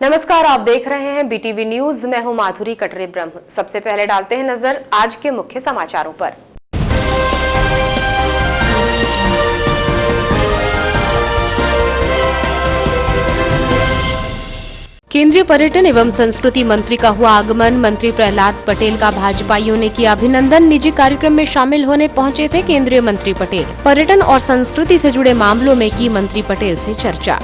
नमस्कार, आप देख रहे हैं बीटीवी न्यूज। मैं हूं माधुरी कटरे ब्रह्म। सबसे पहले डालते हैं नजर आज के मुख्य समाचारों पर। केंद्रीय पर्यटन एवं संस्कृति मंत्री का हुआ आगमन। मंत्री प्रहलाद पटेल का भाजपाइयों ने किया अभिनंदन। निजी कार्यक्रम में शामिल होने पहुंचे थे केंद्रीय मंत्री पटेल। पर्यटन और संस्कृति से जुड़े मामलों में की मंत्री पटेल से चर्चा।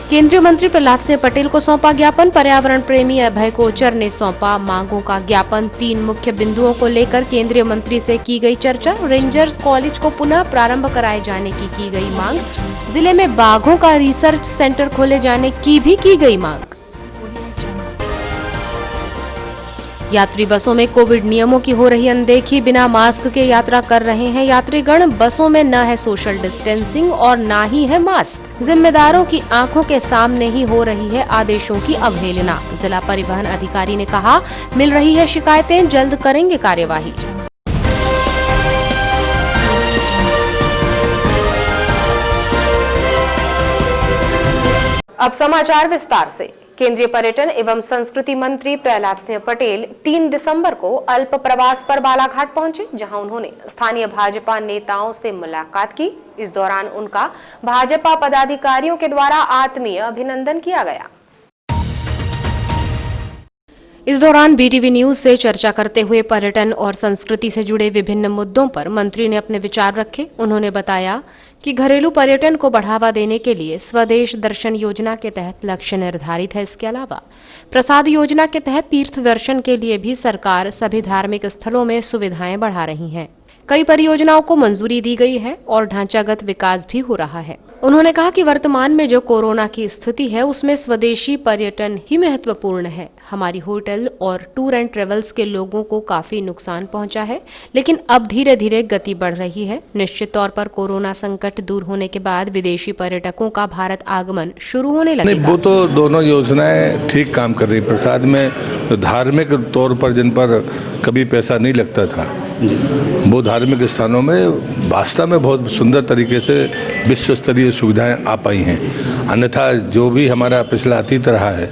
केंद्रीय मंत्री प्रहलाद सिंह पटेल को सौंपा ज्ञापन। पर्यावरण प्रेमी अभय कोचर ने सौंपा मांगों का ज्ञापन। 3 मुख्य बिंदुओं को लेकर केंद्रीय मंत्री से की गई चर्चा। रेंजर्स कॉलेज को पुनः प्रारंभ कराए जाने की गई मांग। जिले में बाघों का रिसर्च सेंटर खोले जाने की भी की गई मांग। यात्री बसों में कोविड नियमों की हो रही अनदेखी। बिना मास्क के यात्रा कर रहे हैं यात्रीगण। बसों में न है सोशल डिस्टेंसिंग और न ही है मास्क। जिम्मेदारों की आंखों के सामने ही हो रही है आदेशों की अवहेलना। जिला परिवहन अधिकारी ने कहा, मिल रही है शिकायतें, जल्द करेंगे कार्यवाही। अब समाचार विस्तार से। केंद्रीय पर्यटन एवं संस्कृति मंत्री प्रहलाद सिंह पटेल 3 दिसंबर को अल्प प्रवास पर बालाघाट पहुंचे, जहां उन्होंने स्थानीय भाजपा नेताओं से मुलाकात की। इस दौरान उनका भाजपा पदाधिकारियों के द्वारा आत्मीय अभिनंदन किया गया। इस दौरान बीटीवी न्यूज से चर्चा करते हुए पर्यटन और संस्कृति से जुड़े विभिन्न मुद्दों पर मंत्री ने अपने विचार रखे। उन्होंने बताया कि घरेलू पर्यटन को बढ़ावा देने के लिए स्वदेश दर्शन योजना के तहत लक्ष्य निर्धारित है। इसके अलावा प्रसाद योजना के तहत तीर्थ दर्शन के लिए भी सरकार सभी धार्मिक स्थलों में सुविधाएं बढ़ा रही है। कई परियोजनाओं को मंजूरी दी गई है और ढांचागत विकास भी हो रहा है। उन्होंने कहा कि वर्तमान में जो कोरोना की स्थिति है उसमें स्वदेशी पर्यटन ही महत्वपूर्ण है। हमारी होटल और टूर एंड ट्रेवल्स के लोगों को काफी नुकसान पहुंचा है, लेकिन अब धीरे धीरे गति बढ़ रही है। निश्चित तौर पर कोरोना संकट दूर होने के बाद विदेशी पर्यटकों का भारत आगमन शुरू होने लगेगा। वो तो दोनों योजनाएं ठीक काम कर रही। प्रसाद में धार्मिक तौर पर जिन पर कभी पैसा नहीं लगता था, वो धार्मिक स्थानों में वास्तव में बहुत सुंदर तरीके से विश्व स्तरीय सुविधाएं आ पाई हैं। अन्यथा जो भी हमारा पिछला अतीत रहा है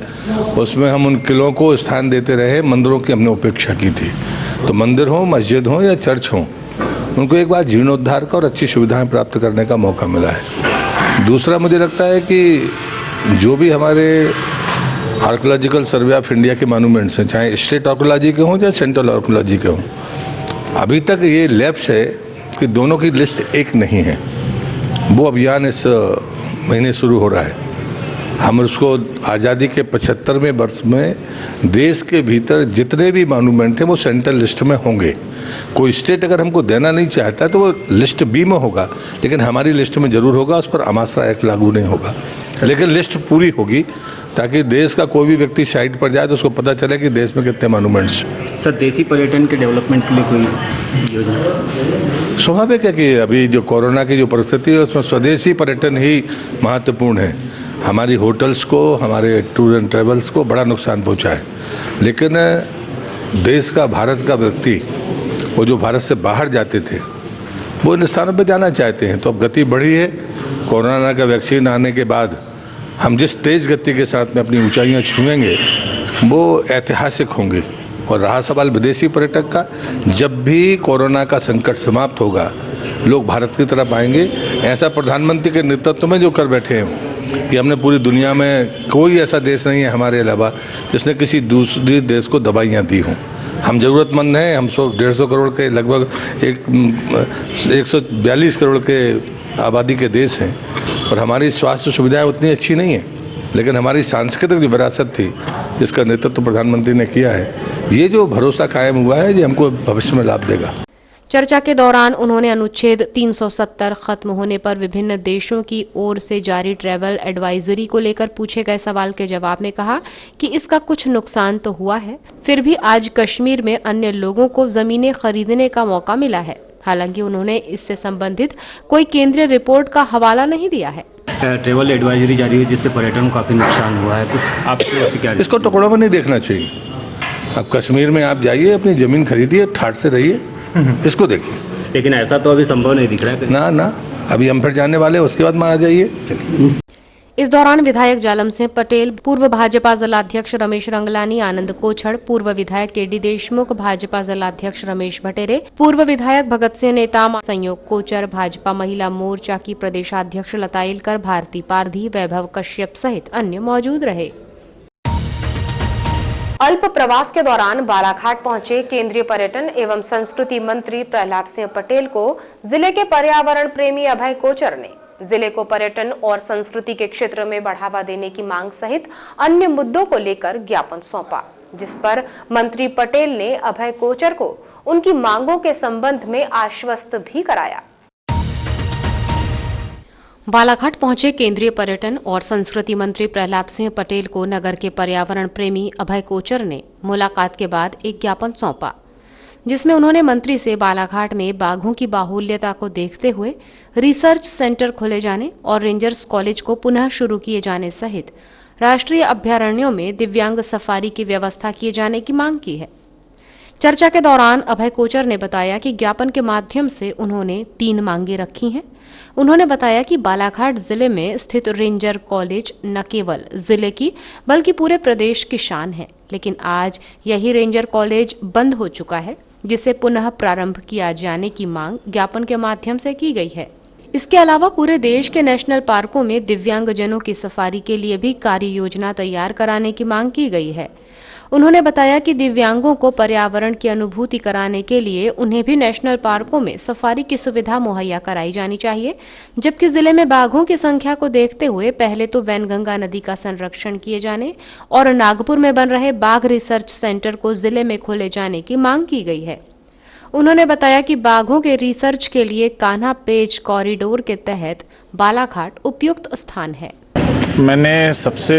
उसमें हम उन किलों को स्थान देते रहे, मंदिरों की हमने उपेक्षा की थी। तो मंदिर हो, मस्जिद हो या चर्च हो, उनको एक बार जीर्णोद्धार का और अच्छी सुविधाएं प्राप्त करने का मौका मिला है। दूसरा, मुझे लगता है कि जो भी हमारे आर्कोलॉजिकल सर्वे ऑफ इंडिया के मॉन्यूमेंट्स हैं, चाहे स्टेट आर्कोलॉजी के हों या सेंट्रल आर्कोलॉजी के हों, अभी तक ये लैप्स है कि दोनों की लिस्ट एक नहीं है। वो अभियान इस महीने शुरू हो रहा है। हम उसको आज़ादी के 75वें वर्ष में देश के भीतर जितने भी मॉन्यूमेंट हैं वो सेंट्रल लिस्ट में होंगे। कोई स्टेट अगर हमको देना नहीं चाहता तो वो लिस्ट बी में होगा, लेकिन हमारी लिस्ट में जरूर होगा। उस पर आमासरा एक्ट लागू नहीं होगा, लेकिन लिस्ट पूरी होगी ताकि देश का कोई भी व्यक्ति साइट पर जाए तो उसको पता चले कि देश में कितने मॉन्यूमेंट्स। सर, देसी पर्यटन के डेवलपमेंट के लिए कोई योजना? स्वाभाविक है कि अभी जो कोरोना की जो परिस्थिति है उसमें स्वदेशी पर्यटन ही महत्वपूर्ण है। हमारी होटल्स को, हमारे टूर एंड ट्रेवल्स को बड़ा नुकसान पहुंचा है, लेकिन देश का, भारत का व्यक्ति, वो जो भारत से बाहर जाते थे वो इन स्थानों पर जाना चाहते हैं। तो अब गति बढ़ी है। कोरोना का वैक्सीन आने के बाद हम जिस तेज़ गति के साथ में अपनी ऊंचाइयां छुएंगे वो ऐतिहासिक होंगे। और रहा सवाल विदेशी पर्यटक का, जब भी कोरोना का संकट समाप्त होगा लोग भारत की तरफ आएंगे। ऐसा प्रधानमंत्री के नेतृत्व में जो कर बैठे हैं कि हमने पूरी दुनिया में कोई ऐसा देश नहीं है हमारे अलावा जिसने किसी दूसरे देश को दवाइयाँ दी हों। हम ज़रूरतमंद हैं। हम 150 करोड़ के लगभग 142 करोड़ के आबादी के देश हैं, और हमारी स्वास्थ्य सुविधाएं उतनी अच्छी नहीं है, लेकिन हमारी सांस्कृतिक जो विरासत थी जिसका नेतृत्व प्रधानमंत्री ने किया है, ये जो भरोसा कायम हुआ है ये हमको भविष्य में लाभ देगा। चर्चा के दौरान उन्होंने अनुच्छेद 370 खत्म होने पर विभिन्न देशों की ओर से जारी ट्रैवल एडवाइजरी को लेकर पूछे गए सवाल के जवाब में कहा कि इसका कुछ नुकसान तो हुआ है, फिर भी आज कश्मीर में अन्य लोगों को जमीनें खरीदने का मौका मिला है। हालांकि उन्होंने इससे संबंधित कोई केंद्रीय रिपोर्ट का हवाला नहीं दिया है। ट्रैवल एडवाइजरी जारी हुई जिससे पर्यटन को काफी नुकसान हुआ है, कुछ आपको क्या? इसको टुकड़ों में नहीं देखना चाहिए। अब कश्मीर में आप जाइए, अपनी जमीन खरीदिए, ठाठ से रहिए, इसको देखिए। लेकिन ऐसा तो अभी संभव नहीं दिख रहा है। ना, अभी हम फिर जाने वाले, उसके बाद वहाँ आ जाइए। इस दौरान विधायक जालम सिंह पटेल, पूर्व भाजपा जिलाध्यक्ष रमेश रंगलानी, आनंद कोछड़, पूर्व विधायक केडी देशमुख, भाजपा जिलाध्यक्ष रमेश भटेरे, पूर्व विधायक भगत सिंह नेताम, संयोग कोचर, भाजपा महिला मोर्चा की प्रदेशाध्यक्ष लता इलकर, भारती पारधी, वैभव कश्यप सहित अन्य मौजूद रहे। अल्प प्रवास के दौरान बालाघाट पहुंचे केंद्रीय पर्यटन एवं संस्कृति मंत्री प्रहलाद सिंह पटेल को जिले के पर्यावरण प्रेमी अभय कोचर ने जिले को पर्यटन और संस्कृति के क्षेत्र में बढ़ावा देने की मांग सहित अन्य मुद्दों को लेकर ज्ञापन सौंपा, जिस पर मंत्री पटेल ने अभय कोचर को उनकी मांगों के संबंध में आश्वस्त भी कराया। बालाघाट पहुंचे केंद्रीय पर्यटन और संस्कृति मंत्री प्रहलाद सिंह पटेल को नगर के पर्यावरण प्रेमी अभय कोचर ने मुलाकात के बाद एक ज्ञापन सौंपा, जिसमें उन्होंने मंत्री से बालाघाट में बाघों की बाहुल्यता को देखते हुए रिसर्च सेंटर खोले जाने और रेंजर्स कॉलेज को पुनः शुरू किए जाने सहित राष्ट्रीय अभयारण्यों में दिव्यांग सफारी की व्यवस्था किए जाने की मांग की है। चर्चा के दौरान अभय कोचर ने बताया कि ज्ञापन के माध्यम से उन्होंने 3 मांगे रखी हैं। उन्होंने बताया कि बालाघाट जिले में स्थित रेंजर कॉलेज न केवल जिले की बल्कि पूरे प्रदेश की शान है, लेकिन आज यही रेंजर कॉलेज बंद हो चुका है, जिसे पुनः प्रारंभ किया जाने की मांग ज्ञापन के माध्यम से की गई है। इसके अलावा पूरे देश के नेशनल पार्कों में दिव्यांगजनों की सफारी के लिए भी कार्य योजना तैयार कराने की मांग की गई है। उन्होंने बताया कि दिव्यांगों को पर्यावरण की अनुभूति कराने के लिए उन्हें भी नेशनल पार्कों में सफारी की सुविधा मुहैया कराई जानी चाहिए, जबकि जिले में बाघों की संख्या को देखते हुए पहले तो वैनगंगा नदी का संरक्षण किए जाने और नागपुर में बन रहे बाघ रिसर्च सेंटर को जिले में खोले जाने की मांग की गई है। उन्होंने बताया कि बाघों के रिसर्च के लिए कान्हा पेच कॉरिडोर के तहत बालाघाट उपयुक्त स्थान है। मैंने सबसे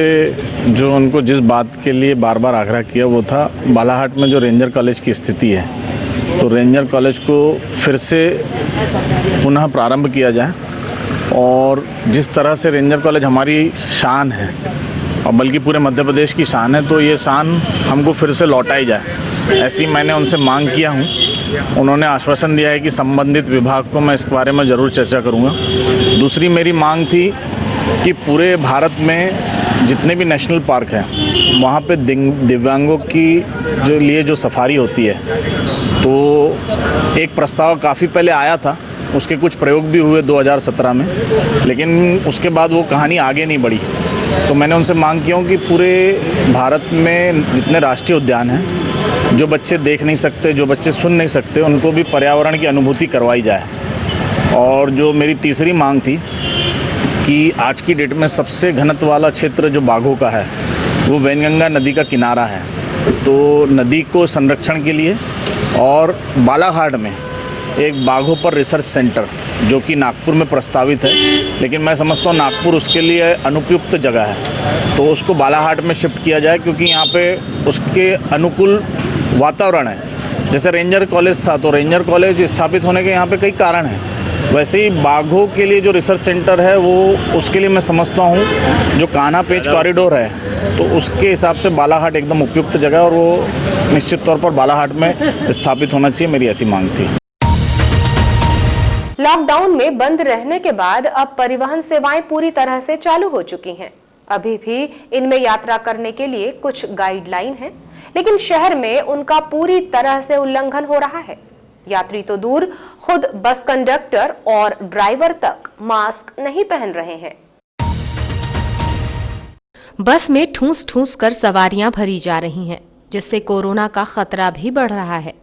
जो उनको जिस बात के लिए बार बार आग्रह किया वो था बालाघाट में जो रेंजर कॉलेज की स्थिति है, तो रेंजर कॉलेज को फिर से पुनः प्रारंभ किया जाए और जिस तरह से रेंजर कॉलेज हमारी शान है और बल्कि पूरे मध्य प्रदेश की शान है, तो ये शान हमको फिर से लौटाई जाए, ऐसी मैंने उनसे मांग किया हूँ। उन्होंने आश्वासन दिया है कि संबंधित विभाग को मैं इस बारे में ज़रूर चर्चा करूँगा। दूसरी मेरी मांग थी कि पूरे भारत में जितने भी नेशनल पार्क हैं वहाँ पे दिव्यांगों की जो सफारी होती है, तो एक प्रस्ताव काफ़ी पहले आया था, उसके कुछ प्रयोग भी हुए 2017 में, लेकिन उसके बाद वो कहानी आगे नहीं बढ़ी। तो मैंने उनसे मांग की कि पूरे भारत में जितने राष्ट्रीय उद्यान हैं, जो बच्चे देख नहीं सकते, जो बच्चे सुन नहीं सकते, उनको भी पर्यावरण की अनुभूति करवाई जाए। और जो मेरी तीसरी मांग थी कि आज की डेट में सबसे घनत्व वाला क्षेत्र जो बाघों का है वो वैनगंगा नदी का किनारा है, तो नदी को संरक्षण के लिए और बालाघाट में एक बाघों पर रिसर्च सेंटर जो कि नागपुर में प्रस्तावित है, लेकिन मैं समझता हूँ नागपुर उसके लिए अनुपयुक्त जगह है, तो उसको बालाघाट में शिफ्ट किया जाए, क्योंकि यहाँ पे उसके अनुकूल वातावरण है। जैसे रेंजर कॉलेज था, तो रेंजर कॉलेज स्थापित होने के यहाँ पे कई कारण हैं, वैसे ही बाघों के लिए जो रिसर्च सेंटर है वो उसके लिए मैं समझता हूँ जो कान्हा पेच कॉरिडोर है, तो उसके हिसाब से बालाघाट एकदम उपयुक्त जगह और वो निश्चित तौर पर बालाघाट में स्थापित होना चाहिए, मेरी ऐसी मांग थी। लॉकडाउन में बंद रहने के बाद अब परिवहन सेवाएं पूरी तरह से चालू हो चुकी हैं। अभी भी इनमें यात्रा करने के लिए कुछ गाइडलाइन है, लेकिन शहर में उनका पूरी तरह से उल्लंघन हो रहा है। यात्री तो दूर, खुद बस कंडक्टर और ड्राइवर तक मास्क नहीं पहन रहे हैं। बस में ठूस ठूस कर सवारियां भरी जा रही हैं, जिससे कोरोना का खतरा भी बढ़ रहा है।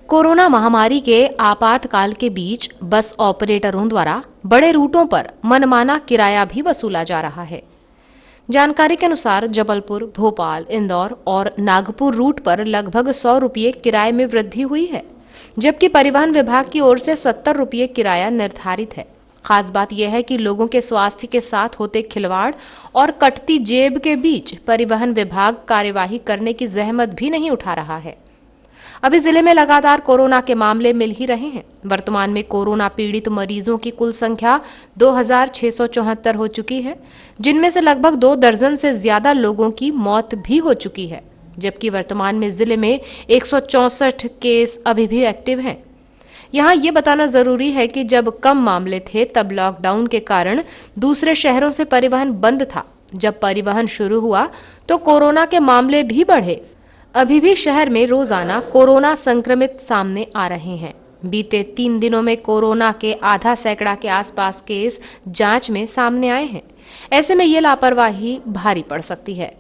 कोरोना महामारी के आपातकाल के बीच बस ऑपरेटरों द्वारा बड़े रूटों पर मनमाना किराया भी वसूला जा रहा है। जानकारी के अनुसार जबलपुर, भोपाल, इंदौर और नागपुर रूट पर लगभग 100 रुपये किराए में वृद्धि हुई है, जबकि परिवहन विभाग की ओर से 70 रुपये किराया निर्धारित है। खास बात यह है कि लोगों के स्वास्थ्य के साथ होते खिलवाड़ और कटती जेब के बीच परिवहन विभाग कार्यवाही करने की जहमत भी नहीं उठा रहा है। अभी जिले में लगातार कोरोना के मामले मिल ही रहे हैं। वर्तमान में कोरोना पीड़ित मरीजों की कुल संख्या 2674 हो चुकी है, जिनमें से लगभग 2 दर्जन से ज्यादा लोगों की मौत भी हो चुकी है, जबकि वर्तमान में जिले में 164 केस अभी भी एक्टिव हैं। यहाँ ये बताना जरूरी है कि जब कम मामले थे तब लॉकडाउन के कारण दूसरे शहरों से परिवहन बंद था। जब परिवहन शुरू हुआ तो कोरोना के मामले भी बढ़े। अभी भी शहर में रोजाना कोरोना संक्रमित सामने आ रहे हैं। बीते 3 दिनों में कोरोना के आधा सैकड़ा के आसपास केस जांच में सामने आए हैं। ऐसे में ये लापरवाही भारी पड़ सकती है।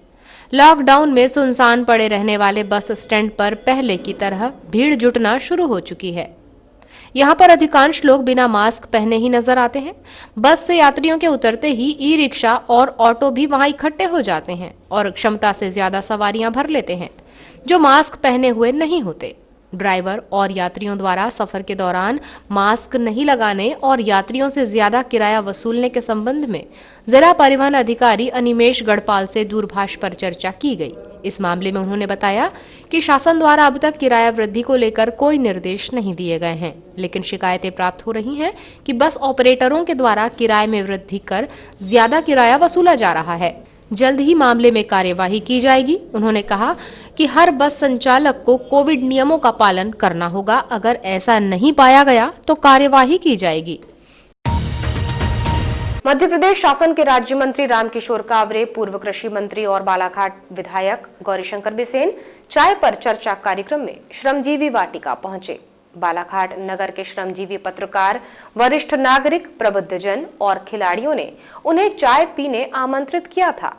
लॉकडाउन में सुनसान पड़े रहने वाले बस स्टैंड पर पहले की तरह भीड़ जुटना शुरू हो चुकी है। यहाँ पर अधिकांश लोग बिना मास्क पहने ही नजर आते हैं। बस से यात्रियों के उतरते ही ई रिक्शा और ऑटो भी वहां इकट्ठे हो जाते हैं और क्षमता से ज्यादा सवारियां भर लेते हैं जो मास्क पहने हुए नहीं होते। ड्राइवर और यात्रियों द्वारा सफर के दौरान मास्क नहीं लगाने और यात्रियों से ज्यादा किराया वसूलने के संबंध में जिला परिवहन अधिकारी अनिमेश गढ़पाल से दूरभाष पर चर्चा की गई। इस मामले में उन्होंने बताया कि शासन द्वारा अब तक किराया वृद्धि को लेकर कोई निर्देश नहीं दिए गए हैं, लेकिन शिकायतें प्राप्त हो रही हैं कि बस ऑपरेटरों के द्वारा किराए में वृद्धि कर ज्यादा किराया वसूला जा रहा है। जल्द ही मामले में कार्यवाही की जाएगी। उन्होंने कहा कि हर बस संचालक को कोविड नियमों का पालन करना होगा। अगर ऐसा नहीं पाया गया तो कार्यवाही की जाएगी। मध्य प्रदेश शासन के राज्य मंत्री रामकिशोर कावरे, पूर्व कृषि मंत्री और बालाघाट विधायक गौरीशंकर बिसेन चाय पर चर्चा कार्यक्रम में श्रमजीवी वाटिका पहुंचे। बालाघाट नगर के श्रमजीवी पत्रकार, वरिष्ठ नागरिक, प्रबुद्धजन और खिलाड़ियों ने उन्हें चाय पीने आमंत्रित किया था।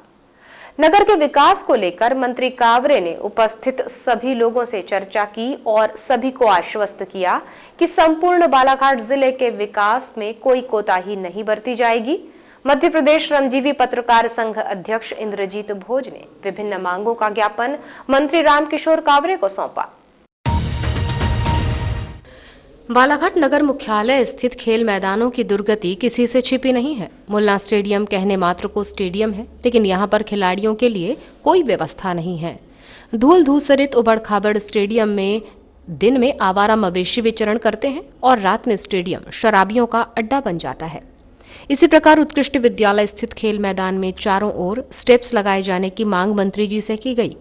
नगर के विकास को लेकर मंत्री कावरे ने उपस्थित सभी लोगों से चर्चा की और सभी को आश्वस्त किया कि संपूर्ण बालाघाट जिले के विकास में कोई कोताही नहीं बरती जाएगी। मध्य प्रदेश श्रमजीवी पत्रकार संघ अध्यक्ष इंद्रजीत भोज ने विभिन्न मांगों का ज्ञापन मंत्री रामकिशोर कावरे को सौंपा। बालाघाट नगर मुख्यालय स्थित खेल मैदानों की दुर्गति किसी से छिपी नहीं है। मुल्ला स्टेडियम कहने मात्र को स्टेडियम है, लेकिन यहाँ पर खिलाड़ियों के लिए कोई व्यवस्था नहीं है। धूल धूसरित उबड़ खाबड़ स्टेडियम में दिन में आवारा मवेशी विचरण करते हैं और रात में स्टेडियम शराबियों का अड्डा बन जाता है। इसी प्रकार उत्कृष्ट विद्यालय स्थित खेल मैदान में चारों ओर स्टेप्स लगाए जाने की मांग मंत्री जी से की गई।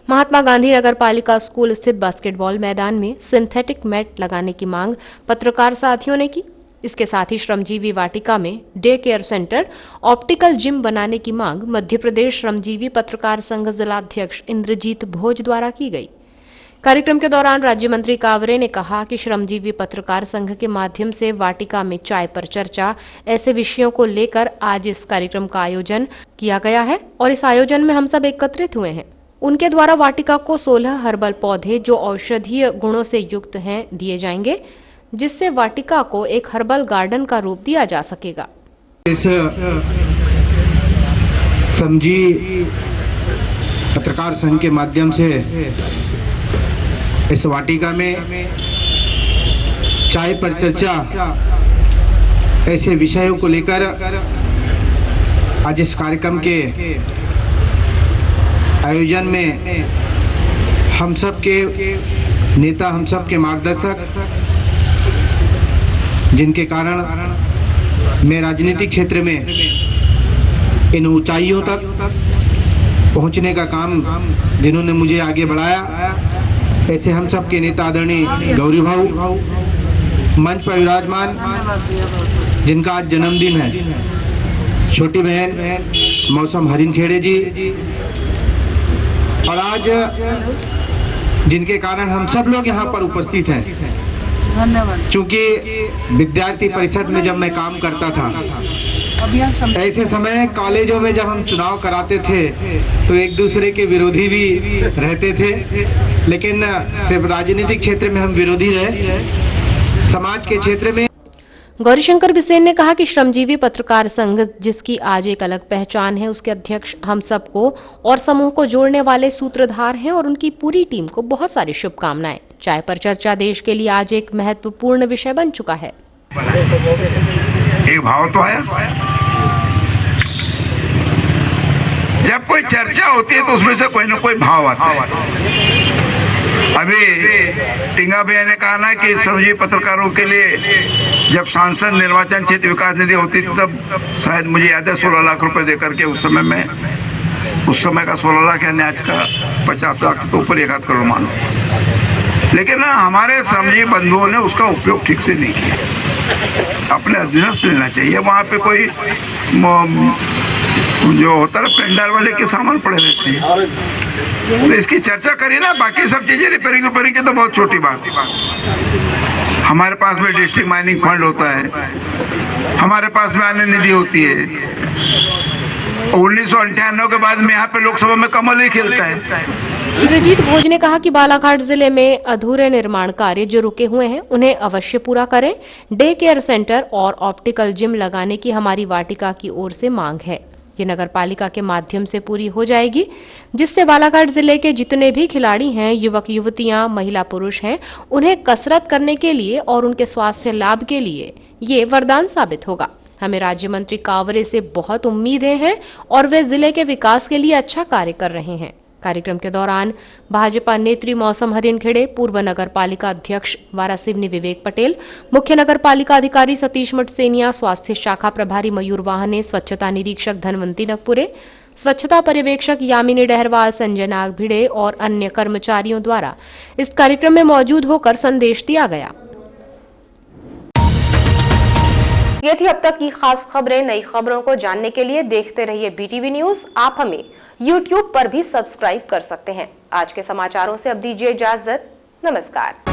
महात्मा गांधी नगर पालिका स्कूल स्थित बास्केटबॉल मैदान में सिंथेटिक मैट लगाने की मांग पत्रकार साथियों ने की। इसके साथ ही श्रमजीवी वाटिका में day care centre, optical gym बनाने की मांग मध्य प्रदेश श्रमजीवी पत्रकार संघ जिलाध्यक्ष इंद्रजीत भोज द्वारा की गई। कार्यक्रम के दौरान राज्य मंत्री कावरे ने कहा कि श्रमजीवी पत्रकार संघ के माध्यम से वाटिका में चाय पर चर्चा ऐसे विषयों को लेकर आज इस कार्यक्रम का आयोजन किया गया है और इस आयोजन में हम सब एकत्रित हुए हैं। उनके द्वारा वाटिका को 16 हर्बल पौधे जो औषधीय गुणों से युक्त हैं दिए जाएंगे, जिससे वाटिका को एक हर्बल गार्डन का रूप दिया जा सकेगा। इस श्रमजीवी पत्रकार संघ के माध्यम से इस वाटिका में चाय पर चर्चा ऐसे विषयों को लेकर आज इस कार्यक्रम के आयोजन में हम सब के नेता, हम सब के मार्गदर्शक, जिनके कारण मैं राजनीतिक क्षेत्र में इन ऊंचाइयों तक पहुंचने का काम जिन्होंने मुझे आगे बढ़ाया, ऐसे हम सब के नेता आदरणीय गौरी भाऊ मंच पर विराजमान, जिनका आज जन्मदिन है, छोटी बहन मौसम हरिन खेड़े जी, और आज जिनके कारण हम सब लोग यहाँ पर उपस्थित हैं। धन्यवाद। चूंकि विद्यार्थी परिषद में जब मैं काम करता था, ऐसे समय कॉलेजों में जब हम चुनाव कराते थे तो एक दूसरे के विरोधी भी रहते थे, लेकिन सिर्फ राजनीतिक क्षेत्र में हम विरोधी रहे, समाज के क्षेत्र में। गौरीशंकर बिसेन ने कहा कि श्रमजीवी पत्रकार संघ जिसकी आज एक अलग पहचान है, उसके अध्यक्ष हम सबको और समूह को जोड़ने वाले सूत्रधार हैं और उनकी पूरी टीम को बहुत सारी शुभकामनाएं। चाय पर चर्चा देश के लिए आज एक महत्वपूर्ण विषय बन चुका है। एक भाव तो आया, जब कोई चर्चा होती है तो उसमें से कोई ना कोई भाव आता है। अभी टिंगा भैया ने कहा ना कि श्रमजीवी पत्रकारों के लिए जब सांसद निर्वाचन क्षेत्र विकास निधि होती थी तब शायद मुझे याद है 16 लाख रुपए दे करके उस समय का 16 लाख यानी आज का 50 लाख तो ऊपर 1 आध करोड़ मानो। लेकिन ना हमारे श्रमजीवी बंधुओं ने उसका उपयोग ठीक से नहीं किया। अपने अधीनस्थ लेना चाहिए। वहाँ पे कोई जो होता है पेंडल वाले के सामान पड़े रहते हैं, तो इसकी चर्चा करिए ना। बाकी सब चीजें रिपेयरिंग की तो बहुत छोटी बात है। हमारे पास में डिस्ट्रिक्ट माइनिंग फंड होता है, हमारे पास में अन्य निधि होती है। 1998 के बाद में यहाँ पे लोकसभा में कमल ही खिलता है। इंद्रजीत घोष ने कहा कि बालाघाट जिले में अधूरे निर्माण कार्य जो रुके हुए हैं उन्हें अवश्य पूरा करें। डे केयर सेंटर और ऑप्टिकल जिम लगाने की हमारी वाटिका की ओर से मांग है। ये नगरपालिका के माध्यम से पूरी हो जाएगी, जिससे बालाघाट जिले के जितने भी खिलाड़ी हैं, युवक युवतियां, महिला पुरुष हैं, उन्हें कसरत करने के लिए और उनके स्वास्थ्य लाभ के लिए ये वरदान साबित होगा। हमें राज्य मंत्री कावरे से बहुत उम्मीदें हैं और वे जिले के विकास के लिए अच्छा कार्य कर रहे हैं। कार्यक्रम के दौरान भाजपा नेत्री मौसम हरिनखेड़े, पूर्व नगर पालिका अध्यक्ष वारासिवनी विवेक पटेल, मुख्य नगर पालिका अधिकारी सतीश मटसेनिया, स्वास्थ्य शाखा प्रभारी मयूर वाहने, स्वच्छता निरीक्षक धनवंती नगपुरे, स्वच्छता पर्यवेक्षक यामिनी डहरवाल, संजय नाग भिड़े और अन्य कर्मचारियों द्वारा इस कार्यक्रम में मौजूद होकर संदेश दिया गया। ये थी अब तक की खास खबरें। नई खबरों को जानने के लिए देखते रहिए BTV न्यूज। आप हमें YouTube पर भी सब्सक्राइब कर सकते हैं। आज के समाचारों से अब दीजिए इजाजत। नमस्कार।